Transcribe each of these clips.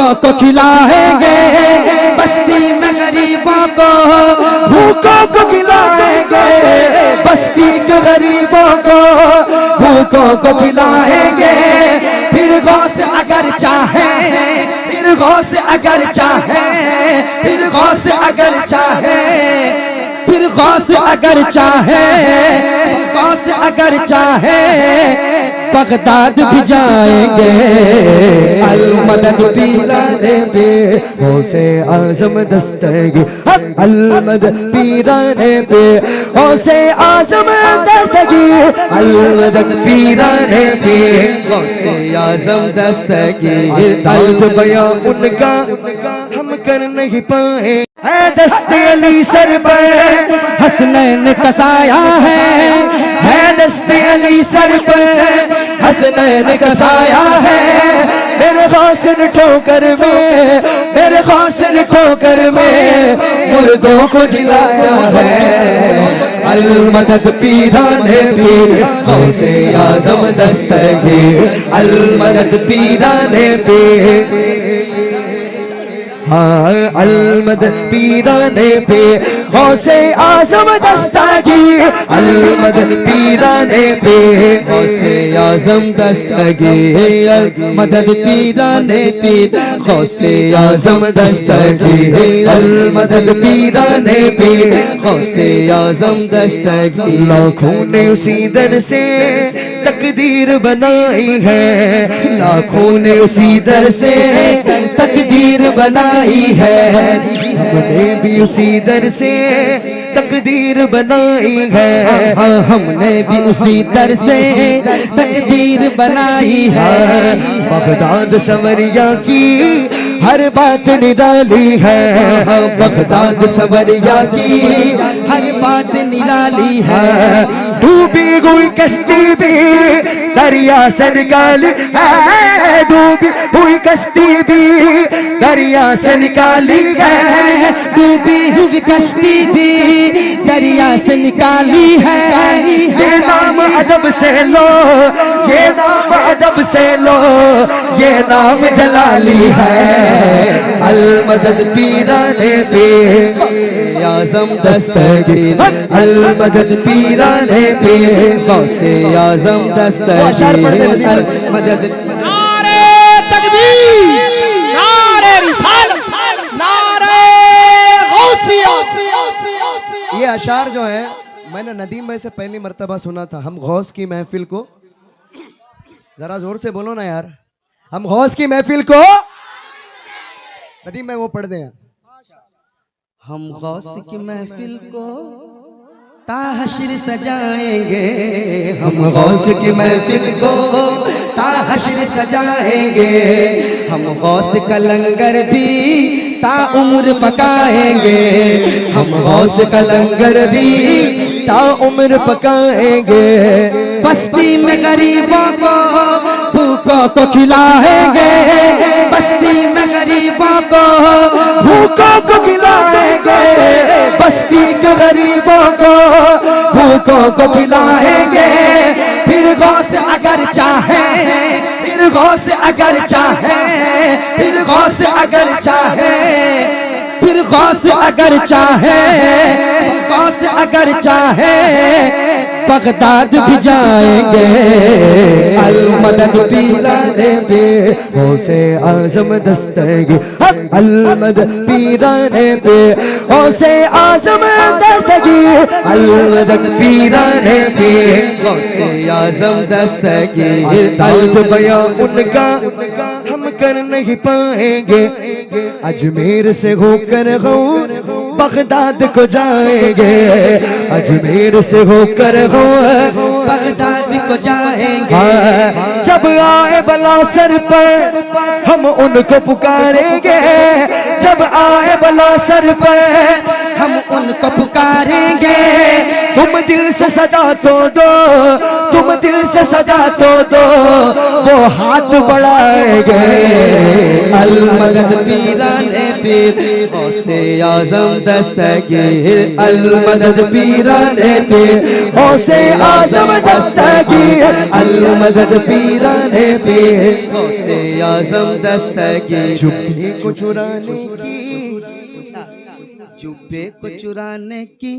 भूखों को खिलाएंगे, बस्ती में गरीबों को भूखों को खिलाएंगे, बस्ती के गरीबों को भूखों को खिलाएंगे। फिर गौस अगर चाहे, फिर गौस अगर चाहे, फिर गौस अगर चाहे, फिर गौस अगर चाहे, गौस अगर चाहे बगदाद भी जाएंगे। अल मदद पीराने पे गौसे आजम दस्तगीर, अल मदद पीराने पे गौसे आजम दस्तगीर, अल मदद पीराने पे गौसे आजम दस्तगीर। तल्ब बयां उनका हम कर नहीं पाए, है दस्ते अली सर पर हसनैन कसाया है दस्ते अली सर पर हसनैन कसाया है। मेरे गौसन ठोकर में, मेरे गौसन ठोकर में मुर्दों को जिलाया है। अल मदद पीराने पीर गौसे आजम दस्तगीर, अल मदद पीराने पे, हाँ अल मदद पीराने पे गौसे आजम दस्तगीर, अल मदद पीराने पे गौसे आजम दस्तगीर, अल मदद पीराने पे गौसे आजम दस्तगीर, अल मदद पीराने पे गौसे आजम दस्तगीर। लाखों ने उसी दर से तकदीर बनाई है, लाखों ने उसी दर से तकदीर बनाई है, हमने भी उसी दर से तकदीर बनाई है, हमने भी उसी दर से तकदीर बनाई है। बगदाद सवरिया की हर बात निराली है, बगदाद सवरिया की हर बात निराली है। डूबी हुई कश्ती भी दरिया से निकाली है, डूबी हुई कश्ती भी दरिया से निकाली है, डूबी हुई कश्ती भी दरिया से निकाली है। ये नाम अदब से लो, ये नाम अदब से लो, ये नाम जलाली है। अल मदद पीराने पे आजम दस्तगीर, अल मदद पीराने पे गौसे आजम दस्तगीर, अल मदद। नारे तकबीर, नारे रिसालत, नारे गौसिया। ये अशार जो है मैंने नदीम भाई से पहली मर्तबा सुना था। हम गौस की महफिल को, जरा जोर से बोलो ना यार, हम गौस की महफिल को, नदीम भाई वो पढ़ दें। हम गौस की महफिल को ताहशर सजाएंगे, हम गौस की महफिल को ताहशर सजाएंगे, हम गौस का लंगर भी ताउम्र पकाएंगे, हम गौस का लंगर भी ताउम्र पकाएंगे। बस्ती में गरीबों को भूखों को खिलाएंगे, बस्ती में गरीबों को भूखों को खिलाएंगे, बस्ती के गरीबों को भूखों को खिलाएंगे। फिर गौस अगर चाहे, फिर गौस अगर चाहे, फिर गौस अगर चाहे, फिर गौस अगर चाहे, गौस अगर चाहे बगदाद भी जाएंगे। अल मदद पीराने पे गौसे आजम दस्तगीर, अल मदद पीराने पे गौसे आजम दस्तगीर, अल मदद पीराने पे गौसे आजम दस्तगीर। तल्ब बयां उनका हम कर नहीं पाएंगे, अजमेर से होकर गौर बगदाद को जाएंगे, अजमेर से होकर बगदाद को जाएंगे। जब आए बला सर पर हम उनको पुकारेंगे, जब आए बला सर पर हम उनको पुकारेंगे। तुम दिल से सदा तो दो, तुम दिल से सदा तो दो, वो हाथ बढ़ाएंगे। अल मदद पीराने पीर गौसे आजम दस्तगीर अल मदद पीराने पीर गौसे आजम दस्तगीर अल मदद पीराने पीर गौसे आजम दस्तगीर जुब्बे को चुराने की जुब्बे को चुराने की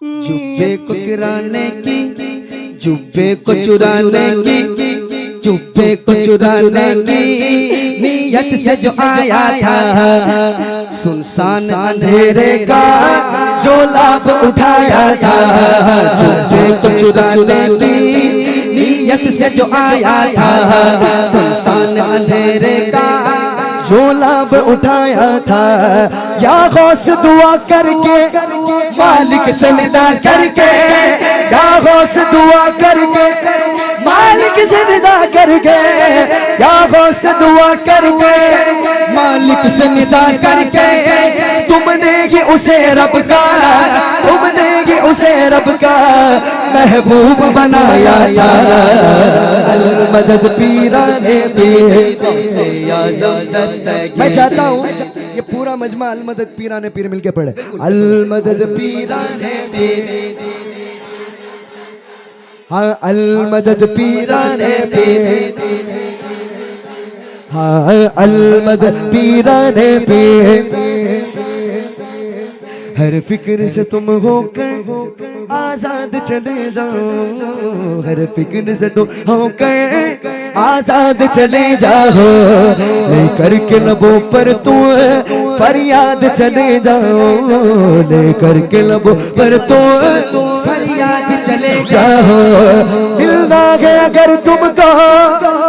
जुब्बे को चुराने की जुब्बे को चुराने की जुब्बे को चुराने की नीयत से जो आया था सुनसान अंधेरे का जो लाभ उठाया था जुब्बे को चुराने की नीयत से जो आया था सुनसान अंधेरे का जो लाभ उठाया था या गौस दुआ करके मालिक से निदा करके या गौस दुआ करके मालिक से निदा करके या गौस दुआ करके मालिक से निदा करके तुमने ही उसे रब का तुमने ही उसे रब का महबूब बनाया था अल मदद पीराने पीर गौसे आजम दस्तगीर मैं चाहता हूँ ये पूरा मजमा अल मदद पीराने पीर मिलके पढ़े अल मदद पीराने पीर हाँ अल मदद पीराने पीर हाँ अल मदद पीराने पीर हर फिक्र से तुम होकर आजाद चले जाओ हर फिक्र से तुम होकर आजाद चले जाओ लेकर के लबों पर तुम फरियाद चले जाओ लेकर के लबों पर तुम फरियाद चले जाओ मिलना है अगर तुमको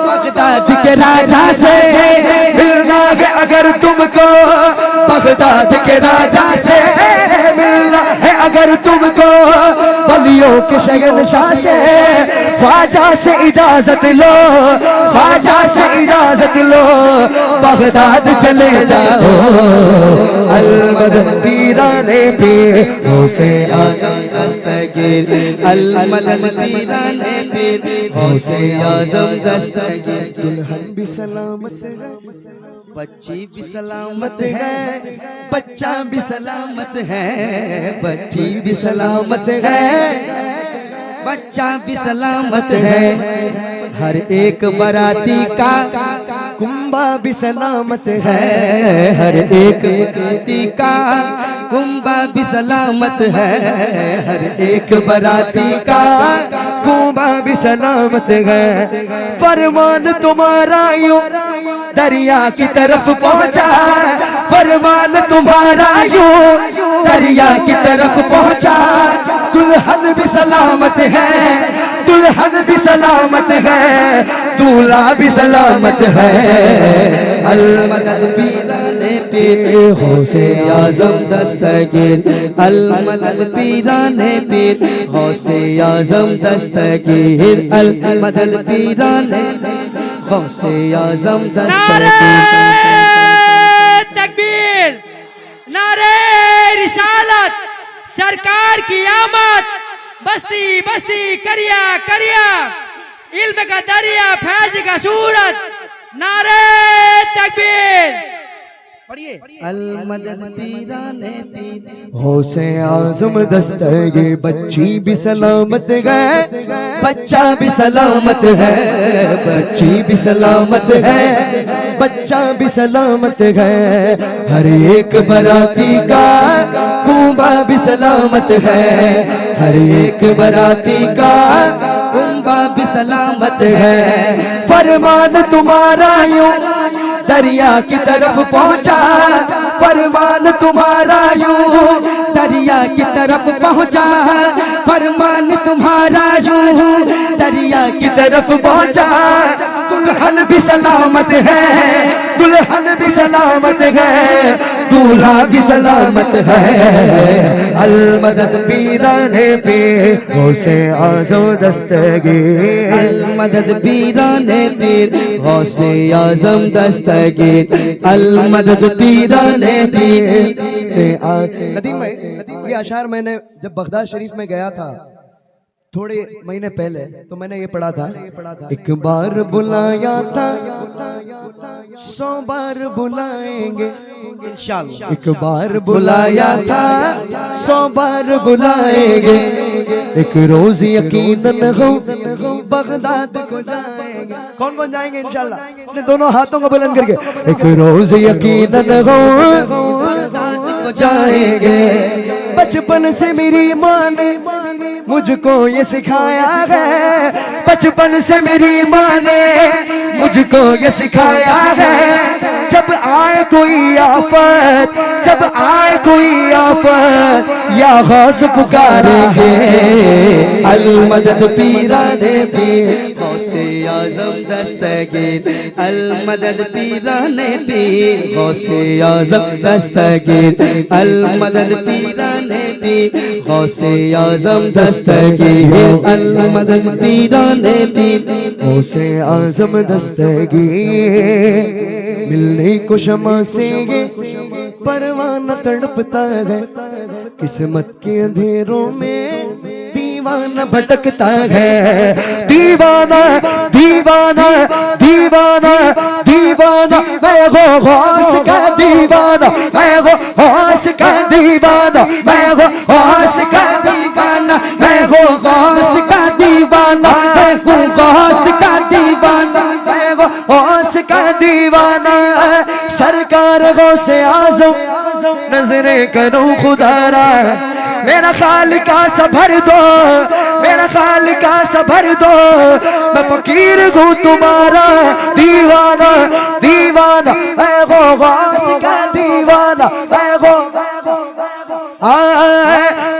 बगदाद के राजा से मिलना है अगर तुमको बगदाद के राजा से मिलना है अगर तुमको बलियों के शहंशाह से ख्वाजा से इजाजत लो ख्वाजा से इजाजत लो बगदाद चले जाओ अल मदद पीराने पीर गौसे आजम दस्तगीर अल मदद पीराने पीर गौसे आजम दस्तगीर दुल्हन भी सलामत है बच्ची भी सलामत है बच्चा भी सलामत है बच्ची भी सलामत है बच्चा भी सलामत है हर एक बराती का कुंभा भी सलामत है हर एक बराती का कुंभा भी सलामत है हर एक बराती का कुंभा भी सलामत है फरमान तुम्हारा यूं दरिया की तरफ पहुंचा फरमान तुम्हारा यूं दरिया की तरफ पहुंचा दुल्हन भी सलामत है दुल्हन भी सलामत है दूल्हा भी सलामत है अल मदद पीराने पीर गौसे आजम दस्तगीर अल मदद पीराने पीर गौसे आजम दस्तगीर अल मदद पीराने गौसे आजम नारे दस्तगीर तकबीर नारे रिसालत सरकार की आमद बस्ती बस्ती करिया करिया इल्म का दरिया फैज का सूरत नारे तकबीर अल मदद पीराने पीर गौसे आजम दस्तगीर बच्ची भी सलामत है बच्चा भी सलामत है बच्ची भी सलामत है बच्चा भी सलामत है हर एक बराती का कुंभा भी सलामत है हर एक बराती का कुंभा भी सलामत है फरमान तुम्हारा यूं दरिया की तरफ पहुंचा फरमान तुम्हारा यूं दरिया की तरफ पहुंचा फरमान तुम्हारा यूं दरिया की तरफ पहुंचा दुल्हन भी सलामत है दुल्हन भी सलामत है दूल्हा भी सलामत है अल मदद पीराने पीर गौसे आजम दस्तगीर अल मदद पीराने पीर गौसे आजम दस्तगीर अल मदद पीराने पीर से नदीम भाई ये अशार मैंने जब बगदाद शरीफ में गया था थोड़े महीने पहले तो मैंने ये पढ़ा था एक बार बुलाया था 100 बार बुलाएंगे इंशाअल्लाह। एक बार बुलाया था 100 बार बुलाएंगे एक रोज यकीनन हम बगदाद को जाएंगे। कौन कौन जाएंगे इंशाल्लाह? अपने दोनों हाथों को बुलंद करके एक रोज यकीनन हम बगदाद को जाएंगे। बचपन से मेरी माँ ने मुझको ये सिखाया है, बचपन से मेरी माँ ने मुझको ये सिखाया है, जब आए कोई आफत, जब आए कोई आफत या गौस पुकारेंगे अल मदद पीराने पीर गौसे आजम दस्तगीर, अल मदद पीराने पीर गौसे आजम दस्तगीर, अल मदद पीराने पीर गौसे आजम दस्तगीर, अल मदद पीराने पीर गौसे आजम दस्तगीर। मिलने को क्षमा से ये परवाना तड़पता है, किस्मत के अंधेरों में दीवाना भटकता है। दीवाना दीवाना दीवाना दीवाना मैं हो गौस का दीवाना, मैं हो गौस का दीवाना, मैं हो गौस का दीवाना, मैं हो गौस का दीवाना, मैं हूँ गौस का दीवाना, मैं हो गौस का दीवाना। सरकार गौसे आज़म नजरे करूं खुदारा, मेरा खालिका सा भर दो, मेरा खालिका सा भर दो, मैं फकीर हूँ तुम्हारा दीवाना दीवाना, मैं हो गौस का दीवाना, मैं हो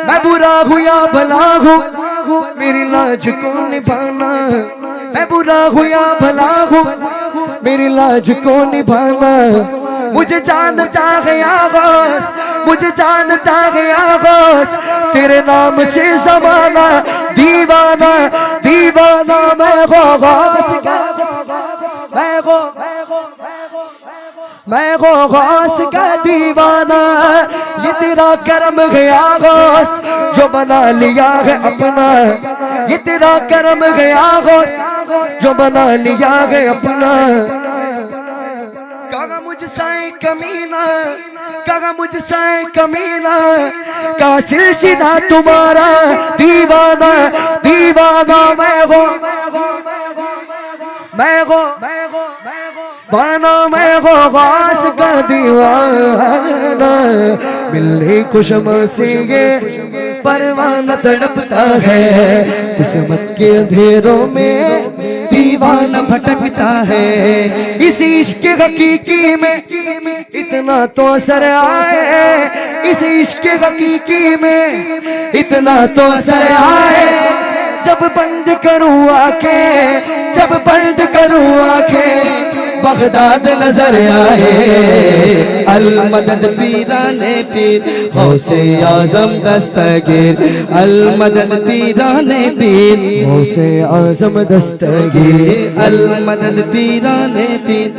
मैं बुरा हूँ या भला हूँ मेरी लाज को निभाना, मैं बुरा हूँ या भला हूँ मेरी लाज को निभाना। मुझे जानता है गौस, मुझे जानता है गौस, तेरे नाम से ज़माना दीवाना दीवाना, मैं हो गौस का, मैं हो गौस का दीवाना। ये तेरा करम गया गौस जो बना लिया है अपना, ये तेरा करम गया गौस जो बना लिया है अपना। कहा मुझसे कमीना, कहा मुझसे कमीना, का सिलसिला तुम्हारा दीवाना दीवाना, मैं हो बाना, मैं हो गौस का दीवाना। मिलने को क्षमा से ये परवाना तड़पता है, किस्मत के अंधेरों में दीवाना भटकता है। इस इश्क हकीकी में इतना तो असर आए, इस इश्क हकीकी में इतना तो असर आए, जब बंद करूँ आंखें, जब बंद करूँ आंखें बगदाद नजर आए। अल मदद पीराने पीर गौसे आज़म दस्तगीर, अल मदद पीराने पीर गौसे आज़म दस्तगीर, अल मदद पीराने पीर।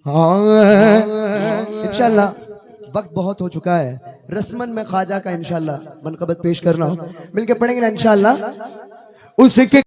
हाँ इंशाल्लाह वक्त बहुत हो चुका है, रस्मन में ख्वाजा का इंशाल्लाह मनक़बत पेश करना, मिलके पढ़ेंगे ना इंशाल्लाह। उसके